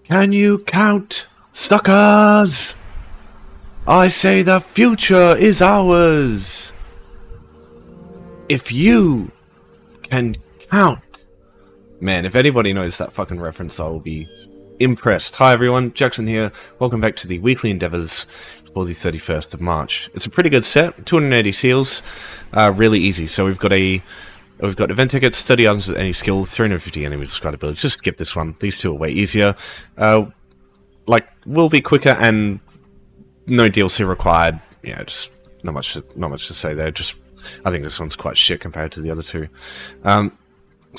Can you count, suckers? I say the future is ours. If you can count. Man, if anybody knows that fucking reference, I will be impressed. Hi everyone, Jackson here. Welcome back to the weekly endeavors for the 31st of March. It's a pretty good set, 280 seals, really easy. So we've got event tickets, 30 items with any skill, 350 enemy described abilities. Just skip this one. These two are way easier. Will be quicker and no DLC required. Yeah, just not much to say there. Just I think this one's quite shit compared to the other two.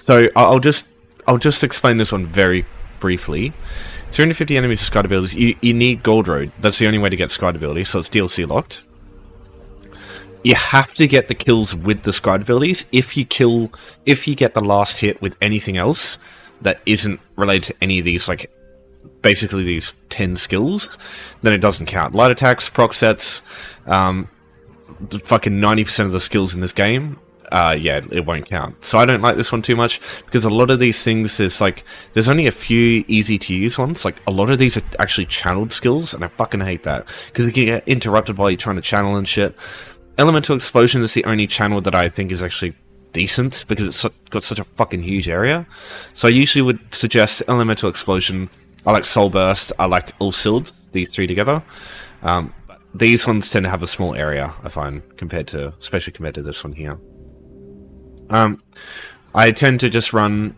So I'll just explain this one very briefly. 350 enemies with Scribed abilities. You need Gold Road. That's the only way to get Scribed abilities, so it's DLC locked. You have to get the kills with the Scribed abilities. If you get the last hit with anything else that isn't related to any of these, like basically these 10 skills, then it doesn't count. Light attacks, proc sets, fucking 90% of the skills in this game, yeah, it won't count. So I don't like this one too much, because a lot of these things, there's only a few easy to use ones. Like, a lot of these are actually channeled skills, and I fucking hate that, because you can get interrupted while you're trying to channel and shit. Elemental Explosion is the only channel that I think is actually decent, because it's got such a fucking huge area. So I usually would suggest Elemental Explosion. I like Soul Burst, I like Ulsild, these three together. These ones tend to have a small area, I find, especially compared to this one here. I tend to just run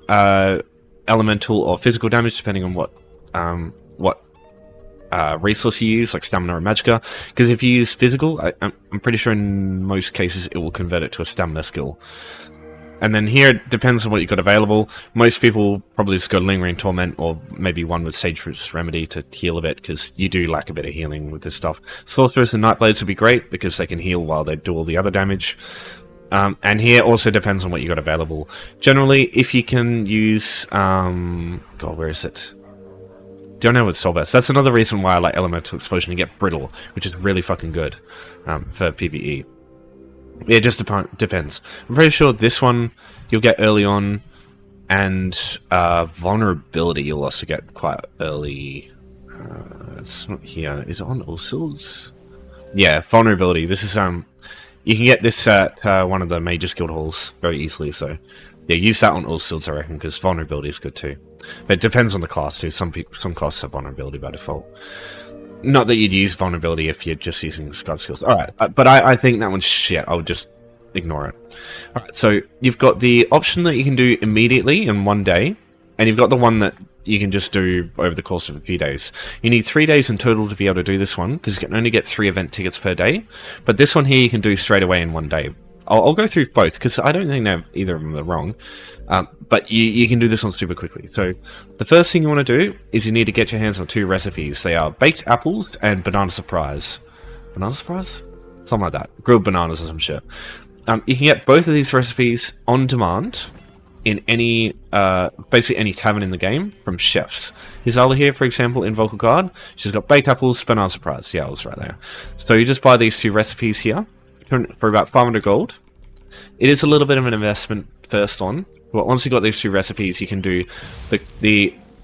elemental or physical damage, depending on what resource you use, like stamina or magicka. Because if you use physical, I'm pretty sure in most cases it will convert it to a stamina skill. And then here it depends on what you've got available. Most people probably just go Lingering Torment, or maybe one with Sagebrute's Remedy to heal a bit, because you do lack a bit of healing with this stuff. Sorcerers and Nightblades would be great, because they can heal while they do all the other damage. And here also depends on what you got available. Generally, if you can use... God, where is it? Don't know what Soul Burst. That's another reason why I like Elemental Explosion. You get Brittle, which is really fucking good for PvE. It just depends. I'm pretty sure this one you'll get early on, and Vulnerability you'll also get quite early. It's not here. Is it on Ulsilds? Yeah, Vulnerability. This is you can get this at one of the major skilled halls very easily. So yeah, use that on Ulsilds, I reckon, because Vulnerability is good too. But it depends on the class too. Some classes have Vulnerability by default. Not that you'd use Vulnerability if you're just using Scribed skills. Alright, but I think that one's shit. I would just ignore it. Alright, so you've got the option that you can do immediately in one day, and you've got the one that you can just do over the course of a few days. You need 3 days in total to be able to do this one, because you can only get 3 event tickets per day. But this one here you can do straight away in one day. I'll go through both, because I don't think either of them are wrong. But you can do this one super quickly. So the first thing you want to do is you need to get your hands on 2 recipes. They are Baked Apples and Banana Surprise. Banana Surprise? Something like that. Grilled bananas or some shit. You can get both of these recipes on demand in any, basically any tavern in the game from chefs. Isala here, for example, in Vocal Guard, she's got Baked Apples, Banana Surprise. Yeah, I was right there. So you just buy these 2 recipes here for about 500 gold. It is a little bit of an investment first on, but once you've got these 2 recipes, you can do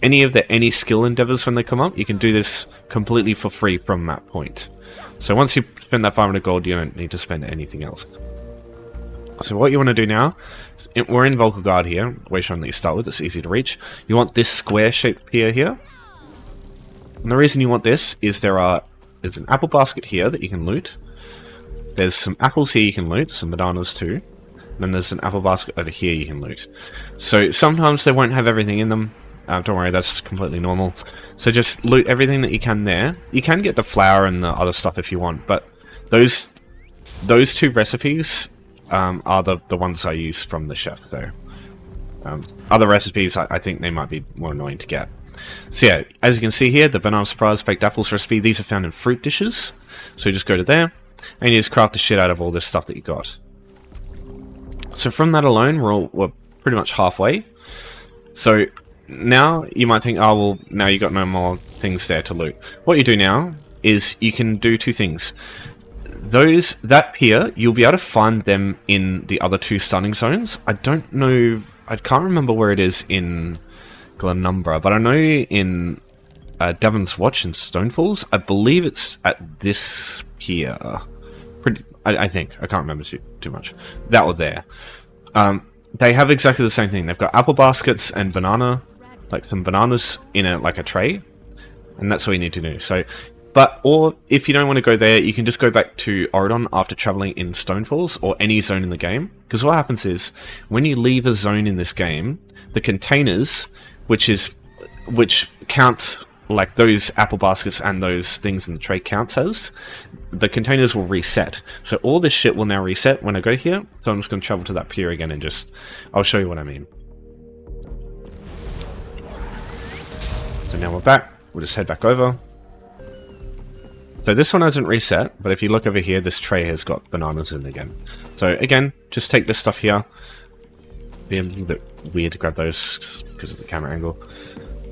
any skill endeavors when they come up. You can do this completely for free from that point. So once you spend that 500 gold, you don't need to spend anything else. So what you want to do now, we're in Vocal Guard here, which one that you start with, it's easy to reach. You want this square-shaped pier here. And the reason you want this is there's an apple basket here that you can loot. There's some apples here you can loot, some bananas too. And then there's an apple basket over here you can loot. So sometimes they won't have everything in them. Don't worry, that's completely normal. So just loot everything that you can there. You can get the flour and the other stuff if you want, but those 2 recipes are the ones I use from the chef. So other recipes, I think they might be more annoying to get. So yeah, as you can see here, the Banana Surprise Baked Apples recipe, these are found in fruit dishes. So you just go to there, and you just craft the shit out of all this stuff that you got. So from that alone, we're pretty much halfway. So now you might think, oh well, now you got no more things there to loot. What you do now is you can do 2 things. That pier, you'll be able to find them in the other 2 stunning zones. I don't know, I can't remember where it is in Glanumbra, but I know in Devon's Watch in Stonefalls, I believe it's at this here. I think. I can't remember too much. That or there. They have exactly the same thing. They've got apple baskets and banana, like some bananas in a tray, and that's all you need to do. So, or if you don't want to go there, you can just go back to Addon after traveling in Stonefalls or any zone in the game. Because what happens is, when you leave a zone in this game, the containers, which counts like those apple baskets and those things in the tray counts as, the containers will reset. So all this shit will now reset when I go here. So I'm just going to travel to that pier again and I'll show you what I mean. So now we're back. We'll just head back over. So this one hasn't reset, but if you look over here, this tray has got bananas in again. So again, just take this stuff here. Be a little bit weird to grab those because of the camera angle.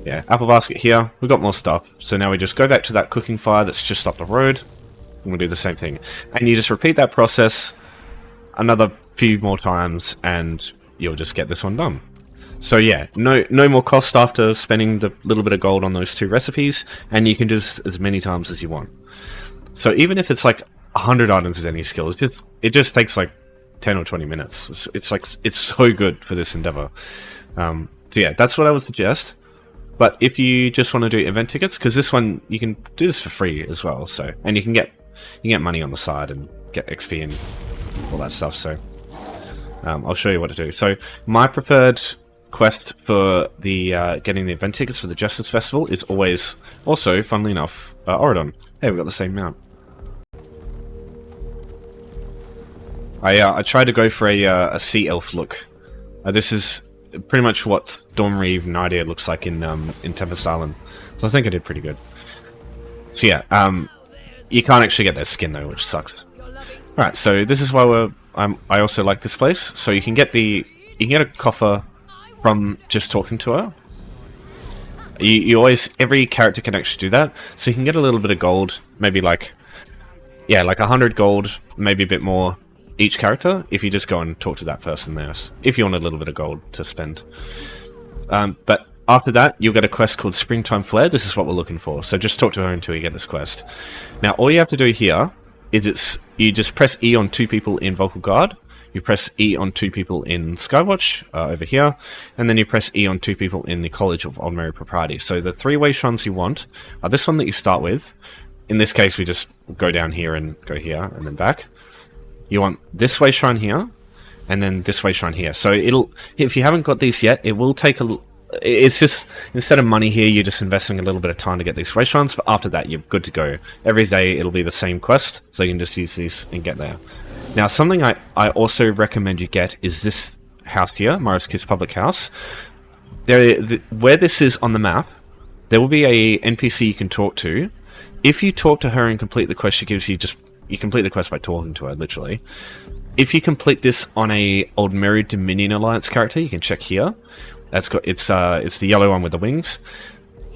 Yeah, apple basket here. We've got more stuff. So now we just go back to that cooking fire that's just up the road. And we'll do the same thing. And you just repeat that process another few more times and you'll just get this one done. So yeah, no more cost after spending the little bit of gold on those 2 recipes. And you can do this as many times as you want. So even if it's like 100 items as any skill, it just takes like 10 or 20 minutes. It's so good for this endeavor. So yeah, that's what I would suggest. But if you just want to do event tickets, because this one you can do this for free as well, so and you get money on the side and get XP and all that stuff. So I'll show you what to do. So my preferred quest for the getting the event tickets for the Justice Festival is always also, funnily enough, Addon. Hey, we've got the same mount. I tried to go for a sea elf look. This is pretty much what Demarie Nadia looks like in Tempest Island. So I think I did pretty good. So yeah, you can't actually get their skin though, which sucks. Alright, so this is why I also like this place. So you can get a coffer from just talking to her. You always, every character can actually do that. So you can get a little bit of gold, maybe like 100 gold, maybe a bit more each character, if you just go and talk to that person there, if you want a little bit of gold to spend. But after that, you'll get a quest called Springtime Flare. This is what we're looking for, so just talk to her until you get this quest. Now, all you have to do here is you just press E on 2 people in Vocal Guard, you press E on 2 people in Skywatch, over here, and then you press E on 2 people in the College of Ordinary Propriety. So the 3-way shrines you want are this one that you start with. In this case, we just go down here and go here, and then back. You want this way shrine here, and then this way shrine here. So if you haven't got these yet, it will take it's just, instead of money here, you're just investing a little bit of time to get these way shrines, but after that, you're good to go. Every day, it'll be the same quest, so you can just use these and get there. Now, something I also recommend you get is this house here, Mara's Kiss Public House. Where this is on the map, there will be a NPC you can talk to. If you talk to her and complete the quest, she gives you you complete the quest by talking to her, literally. If you complete this on a Old Merry Dominion Alliance character, you can check here. It's the yellow one with the wings.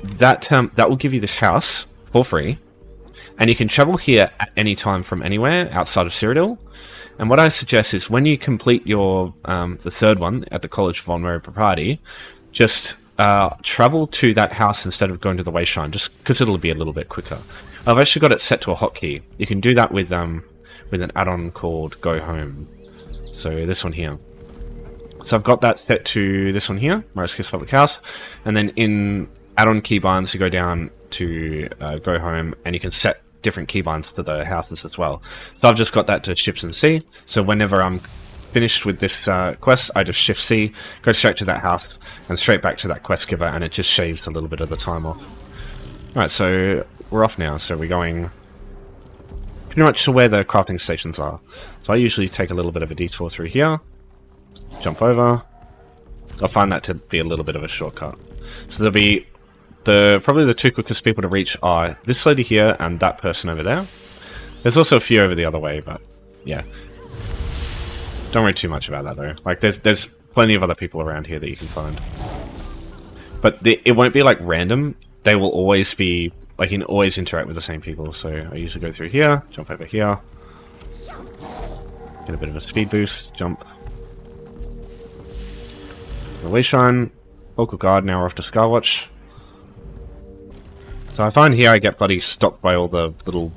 That will give you this house for free, and you can travel here at any time from anywhere outside of Cyrodiil. And what I suggest is when you complete your the 3rd one at the College of Ordinary Propriety, just travel to that house instead of going to the way shrine, just because it'll be a little bit quicker. I've actually got it set to a hotkey. You can do that with an add-on called Go Home. So this one here. So I've got that set to this one here, Mara's Kiss Public House, and then in add-on keybinds you go down to Go Home, and you can set different keybinds for the houses as well. So I've just got that to Shift and C. So whenever I'm finished with this quest, I just Shift C, go straight to that house, and straight back to that quest giver, and it just shaves a little bit of the time off. Alright, so we're off now, so we're going pretty much to where the crafting stations are. So I usually take a little bit of a detour through here, jump over. I'll find that to be a little bit of a shortcut. So there'll be probably the 2 quickest people to reach are this lady here and that person over there. There's also a few over the other way, but yeah. Don't worry too much about that though. Like there's plenty of other people around here that you can find. But it won't be like random. They will always be, like, you can always interact with the same people. So I usually go through here, jump over here, get a bit of a speed boost, jump. The way shrine, Local guard, now we're off to Skywatch. So I find here I get bloody stopped by all the little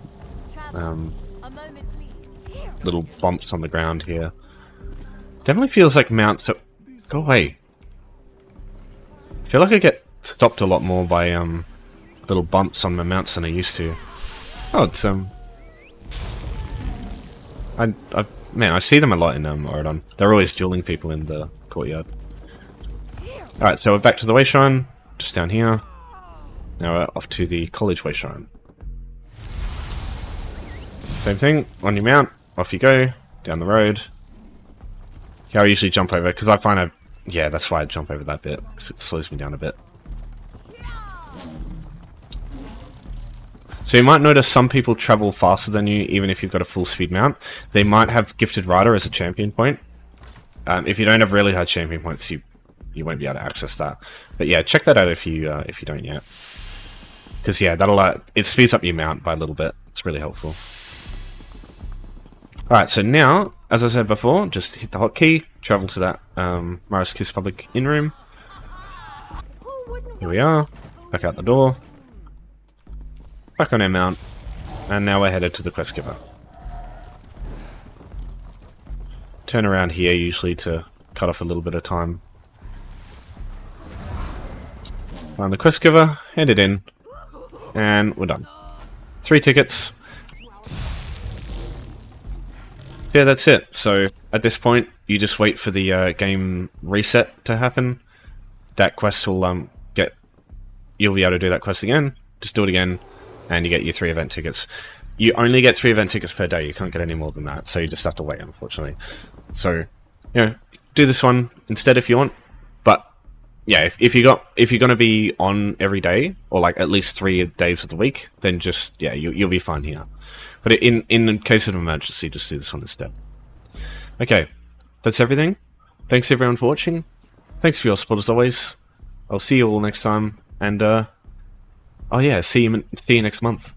little bumps on the ground here. Definitely feels like mounts are... Go away. I feel like I get stopped a lot more by little bumps on my mounts than I used to. Oh, it's man, I see them a lot in Addon. They're always dueling people in the courtyard. Alright, so we're back to the way shrine, just down here. Now we're off to the college way shrine. Same thing, on your mount, off you go, down the road. Here I usually jump over, because I find yeah, that's why I jump over that bit, because it slows me down a bit. So you might notice some people travel faster than you, even if you've got a full speed mount. They might have Gifted Rider as a champion point. If you don't have really high champion points, you won't be able to access that. But yeah, check that out if you don't yet. Because yeah, it speeds up your mount by a little bit. It's really helpful. Alright, so now, as I said before, just hit the hotkey, travel to that Mara's Kiss public in-room. Here we are, back out the door. Back on our mount, and now we're headed to the quest giver. Turn around here usually to cut off a little bit of time. Find the quest giver, hand it in, and we're done. 3 tickets. Yeah, that's it. So at this point, you just wait for the game reset to happen. That quest will you'll be able to do that quest again. Just do it again. And you get your 3 event tickets. You only get 3 event tickets per day. You can't get any more than that. So you just have to wait, unfortunately. So, you know, do this one instead if you want. But yeah, if you're gonna be on every day, or like at least 3 days of the week, then just you'll be fine here. But in case of emergency, just do this one instead. Okay, that's everything. Thanks everyone for watching. Thanks for your support as always. I'll see you all next time, and oh yeah, see you next month.